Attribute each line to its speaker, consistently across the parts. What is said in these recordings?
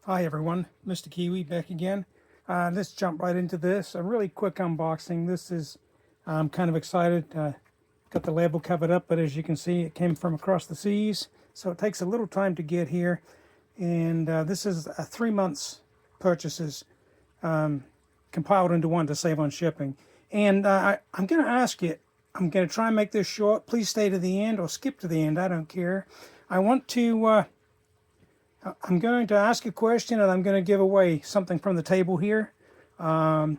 Speaker 1: Hi everyone, Mr. Kiwi back again. Let's jump right into this. A really quick unboxing. This is, I'm kind of excited. Got the label covered up, but as you can see, it came from across the seas. So it takes a little time to get here. And this is 3 months purchases compiled into one to save on shipping. And I'm going to ask you, I'm going to try and make this short. Please stay to the end or skip to the end. I don't care. I'm going to ask a question and I'm going to give away something from the table here. Something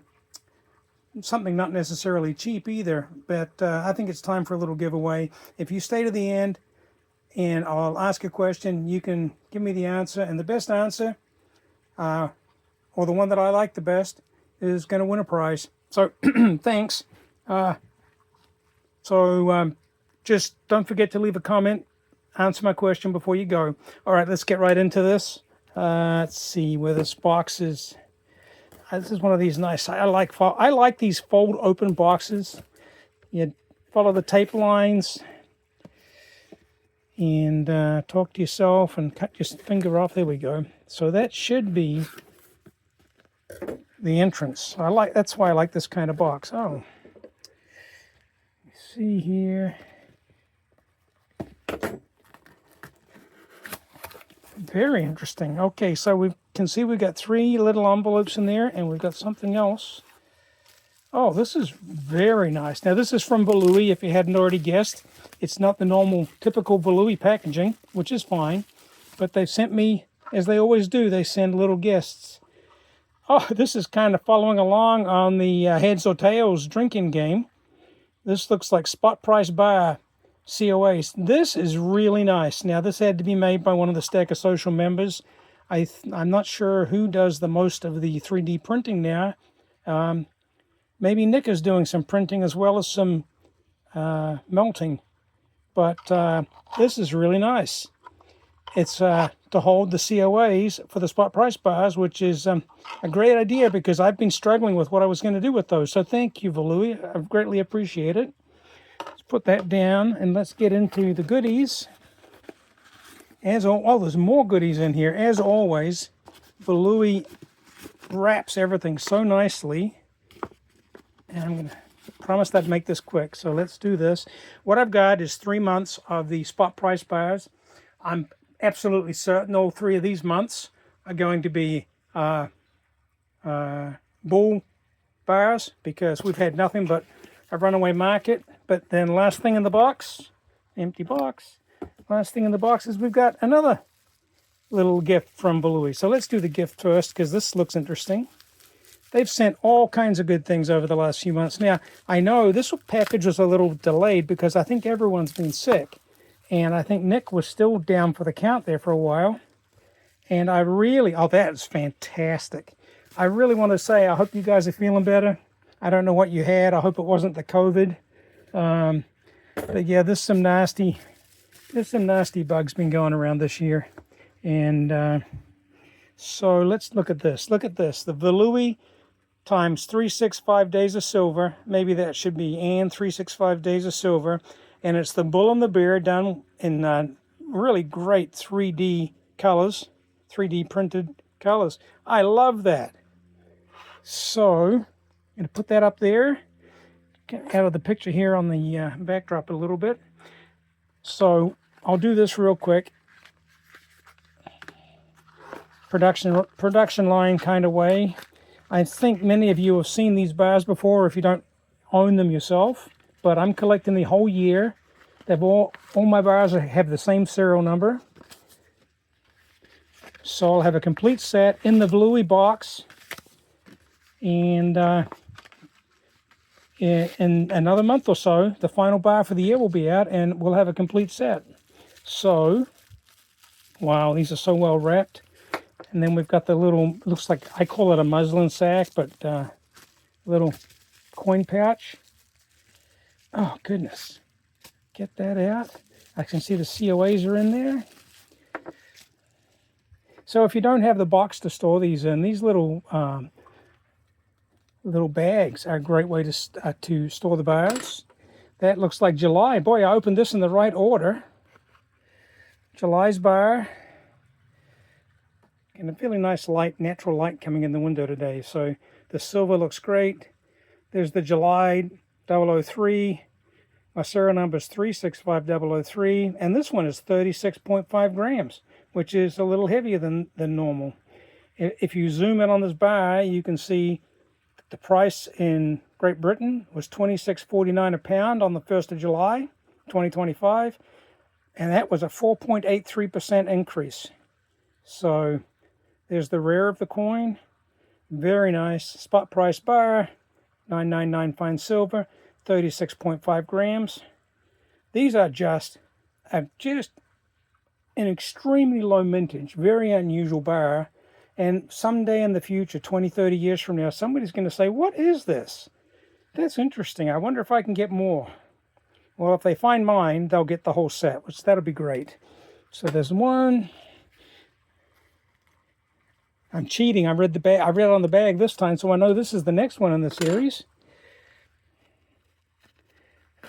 Speaker 1: not necessarily cheap either, but I think it's time for a little giveaway. If you stay to the end and I'll ask a question, you can give me the answer, and the best answer, or the one that I like the best, is going to win a prize. So thanks. Just don't forget to leave a comment. Answer my question before you go. All right, let's get right into this. Let's see where this box is. This is one of these nice. I like these fold open boxes. You follow the tape lines and talk to yourself and cut your finger off. There we go. So that should be the entrance. That's why I like this kind of box. Oh, let's see here. Very interesting. Okay, so we can see we've got 3 little envelopes in there, and we've got something else. Oh, this is very nice. Now, this is from Valui, if you hadn't already guessed. It's not the normal, typical Valui packaging, which is fine. But they've sent me, as they always do, they send little gifts. Oh, this is kind of following along on the heads or tails drinking game. This looks like spot price bar COAs. This is really nice. Now, this had to be made by one of the Stack of Social members. I'm not sure who does the most of the 3D printing now. Maybe Nick is doing some printing as well as some melting. But this is really nice. It's to hold the COAs for the spot price bars, which is a great idea because I've been struggling with what I was going to do with those. So thank you, Valui. I greatly appreciate it. Let's put that down and let's get into the goodies. There's more goodies in here. As always, Valui wraps everything so nicely. And I'm going to promise that make this quick. So let's do this. What I've got is 3 months of the spot price bars. I'm absolutely certain all 3 of these months are going to be bull bars because we've had nothing but a runaway market. But then last thing in the box, empty box. Last thing in the box is we've got another little gift from Valui. So let's do the gift first because this looks interesting. They've sent all kinds of good things over the last few months. Now, I know this package was a little delayed because I think everyone's been sick. And I think Nick was still down for the count there for a while. And that is fantastic. I really want to say I hope you guys are feeling better. I don't know what you had. I hope it wasn't the COVID. But yeah, there's some nasty bugs been going around this year. And so let's look at this. Look at this. The Valui times 365 days of silver. Maybe that should be and 365 days of silver. And it's the bull and the bear done in really great 3D colors, 3D printed colors. I love that. So I'm going to put that up there. Get out of the picture here on the backdrop a little bit. So I'll do this real quick. Production line kind of way. I think many of you have seen these bars before if you don't own them yourself. But I'm collecting the whole year. All my bars have the same serial number. So I'll have a complete set in the Valui box. And in another month or so, the final bar for the year will be out and we'll have a complete set. So, wow, these are so well wrapped. And then we've got the little, looks like, I call it a muslin sack, but little coin pouch. Oh, goodness. Get that out. I can see the COAs are in there. So if you don't have the box to store these in, these little bags are a great way to store the bars. That looks like July. Boy, I opened this in the right order. July's bar. And a fairly nice light, natural light coming in the window today. So the silver looks great. There's the July 003. My serial number is 365003. And this one is 36.5 grams, which is a little heavier than normal. If you zoom in on this bar, you can see the price in Great Britain was $26.49 a pound on the 1st of July, 2025. And that was a 4.83% increase. So there's the rare of the coin. Very nice. Spot price bar, $9.99 fine silver, 36.5 grams. These are just an extremely low mintage, very unusual bar. And someday in the future, 20, 30 years from now, somebody's going to say, what is this? That's interesting. I wonder if I can get more. Well, if they find mine, they'll get the whole set, which that'll be great. So there's one. I'm cheating. I read it on the bag this time, so I know this is the next one in the series.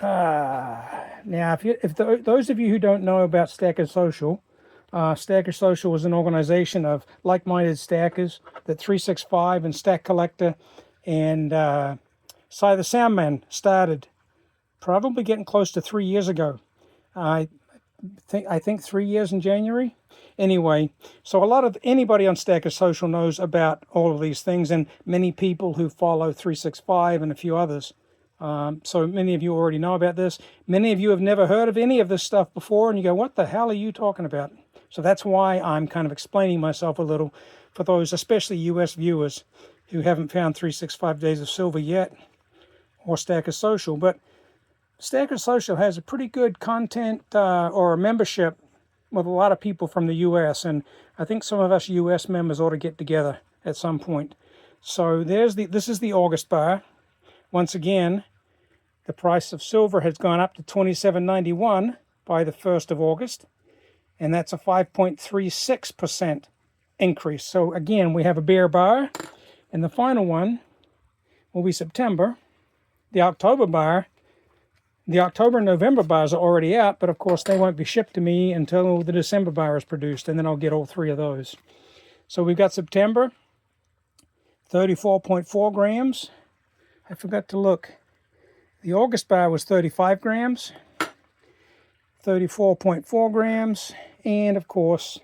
Speaker 1: Now, those of you who don't know about Stacker Social, Stacker Social is an organization of like-minded stackers that 365 and Stack Collector and Cy the Soundman started probably getting close to 3 years ago. I think 3 years in January. Anyway, so anybody on Stacker Social knows about all of these things, and many people who follow 365 and a few others. So many of you already know about this. Many of you have never heard of any of this stuff before, and you go, what the hell are you talking about? So that's why I'm kind of explaining myself a little for those, especially US viewers, who haven't found 365 Days of Silver yet, or Stacker Social. But Stacker Social has a pretty good content or a membership with a lot of people from the US, and I think some of us US members ought to get together at some point. So this is the August bar. Once again, the price of silver has gone up to $27.91 by the 1st of August, and that's a 5.36% increase. So again, we have a bear bar, and the final one will be September. The October bar, the October and November bars are already out, but of course they won't be shipped to me until the December bar is produced, and then I'll get all three of those. So we've got September, 34.4 grams. I forgot to look. The August bar was 35 grams, 34.4 grams, and of course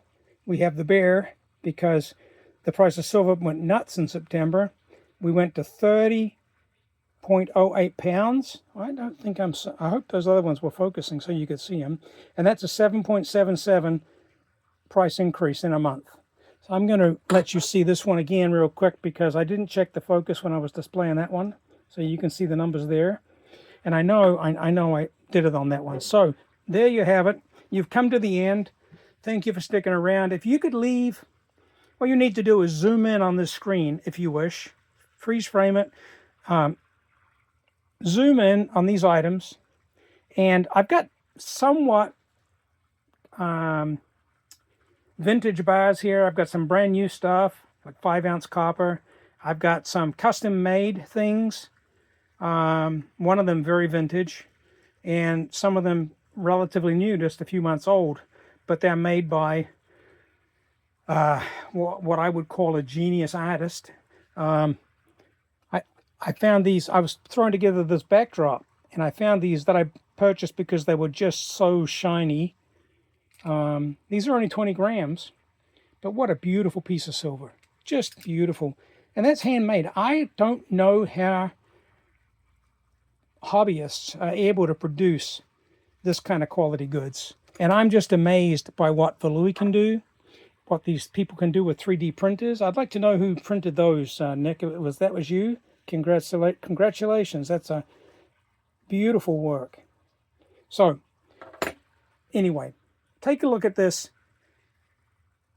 Speaker 1: we have the bear because the price of silver went nuts in September. We went to 30.08 pounds. I hope those other ones were focusing so you could see them. And that's a 7.77 price increase in a month. So I'm going to let you see this one again real quick because I didn't check the focus when I was displaying that one. So you can see the numbers there. And I know I did it on that one. So there you have it. You've come to the end. Thank you for sticking around. If you could leave, what you need to do is zoom in on this screen if you wish. Freeze frame it. Zoom in on these items. And I've got somewhat vintage bars here. I've got some brand new stuff, like 5-ounce copper. I've got some custom made things. One of them very vintage, and some of them relatively new, just a few months old, but they're made by what I would call a genius artist. I found these. I was throwing together this backdrop, and I found these that I purchased because they were just so shiny. These are only 20 grams, but what a beautiful piece of silver. Just beautiful. And that's handmade. I don't know how hobbyists are able to produce this kind of quality goods. And I'm just amazed by what Valui can do, what these people can do with 3D printers. I'd like to know who printed those, Nick. That was you? Congratulations. That's a beautiful work. So, anyway, take a look at this.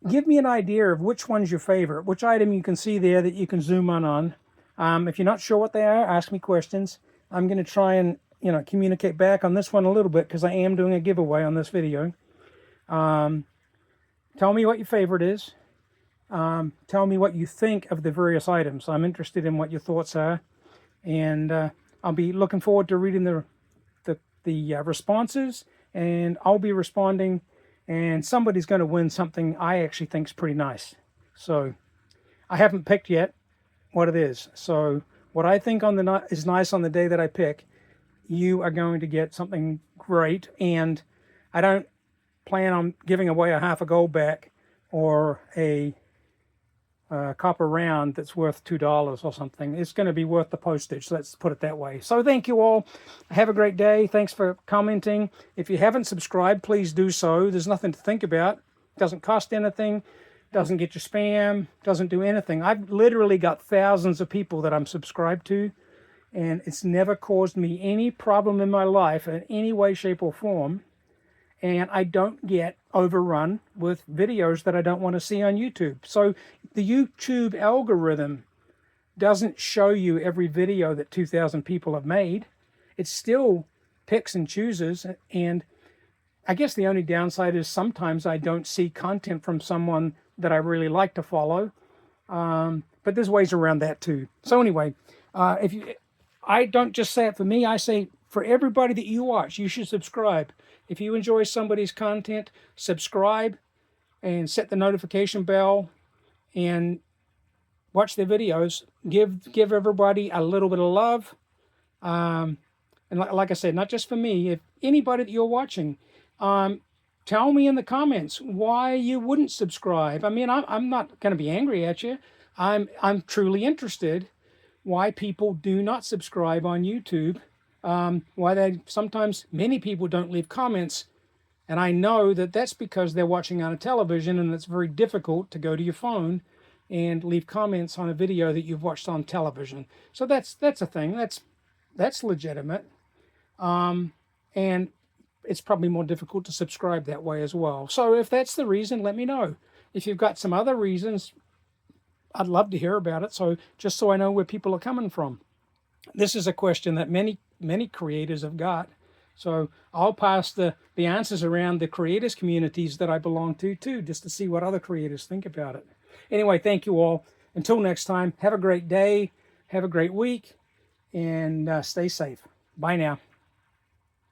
Speaker 1: Give me an idea of which one's your favorite, which item you can see there that you can zoom in on. If you're not sure what they are, ask me questions. I'm going to try and, communicate back on this one a little bit because I am doing a giveaway on this video. Tell me what your favorite is. Tell me what you think of the various items. I'm interested in what your thoughts are. And I'll be looking forward to reading the responses. And I'll be responding. And somebody's going to win something I actually think is pretty nice. So I haven't picked yet what it is. So what I think on the is nice on the day that I pick, you are going to get something great. And I don't plan on giving away a half a gold back or a copper round that's worth $2 or something. It's going to be worth the postage, let's put it that way. So thank you all. Have a great day. Thanks for commenting. If you haven't subscribed, please do so. There's nothing to think about. It doesn't cost anything. Doesn't get you spam. Doesn't do anything. I've literally got thousands of people that I'm subscribed to, and it's never caused me any problem in my life in any way, shape, or form. And I don't get overrun with videos that I don't want to see on YouTube. So the YouTube algorithm doesn't show you every video that 2,000 people have made. It still picks and chooses. And I guess the only downside is sometimes I don't see content from someone that I really like to follow. But there's ways around that too. So anyway, I don't just say it for me, I say for everybody that you watch, you should subscribe. If you enjoy somebody's content, subscribe and set the notification bell and watch their videos. Give everybody a little bit of love. And like I said, not just for me, if anybody that you're watching, tell me in the comments why you wouldn't subscribe. I mean, I'm not going to be angry at you. I'm truly interested why people do not subscribe on YouTube. Why sometimes many people don't leave comments, and I know that that's because they're watching on a television, and it's very difficult to go to your phone and leave comments on a video that you've watched on television. So that's a thing. That's legitimate, and it's probably more difficult to subscribe that way as well. So if that's the reason, let me know. If you've got some other reasons, I'd love to hear about it. So just so I know where people are coming from. This is a question that many creators have got. So I'll pass the answers around the creators communities that I belong to too, just to see what other creators think about it. Anyway, thank you all. Until next time, have a great day, have a great week, and stay safe. Bye now.